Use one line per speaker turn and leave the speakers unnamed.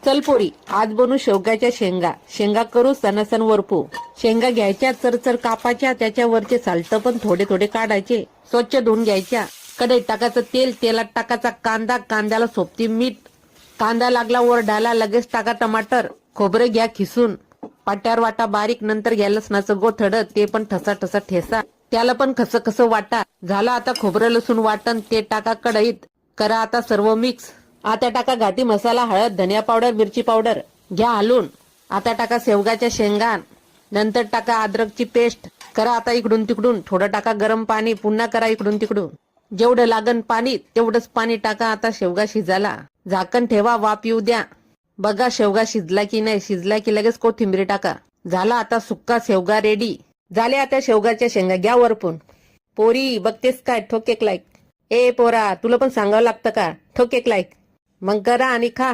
चल पोरी, आज बनवू शेवग्याच्या शेंगा. शेंगा करू सणसण वरपू. शेंगा घ्यायच्या, चरचर कापाच्या, त्याच्यावरचे साल्ट पण थोडे थोडे काढायचे, स्वच्छ धुवून घ्यायच्या. कढईत टाकायचं तेल, तेलात टाकायचा कांदा, कांद्याला सोबती मीठ. कांदा लागला वर डाला, लगेच टाका टमाटर. खोबरं घ्या खिसून, पाट्यावर वाटा बारीक. नंतर घ्या लसणाचं गोथडं, ते पण ठसा ठसा ठेसा, त्याला पण खस वाटा. झालं आता खोबरं लसूण वाटण, ते टाका कढईत. करा आता सर्व मिक्स. आता टाका घाटी मसाला, हळद, धनिया पावडर, मिरची पावडर. घ्या हलून. आता टाका शेवगाच्या शेंगा. नंतर टाका अद्रकची पेस्ट. करा आता इकडून तिकडून. थोडं टाका गरम पाणी, पुन्हा करा इकडून तिकडून. जेवढं लागन पाणी तेवढंच पाणी टाका. आता शेवगा शिजायला झाकण ठेवा, वाफ येऊ द्या. बघा शेवगा शिजला की नाही. शिजला की लगेच कोथिंबीर टाका. झाला आता सुक्का शेवगा रेडी. झाले आता शेवगाच्या शेंगा, घ्या वरपून. पोरी बघतेस काय, ठोक एक लाईक. ए पोरा, तुला पण सांगावं लागतं का, ठोक एक लाईक. मग करा आणि खा.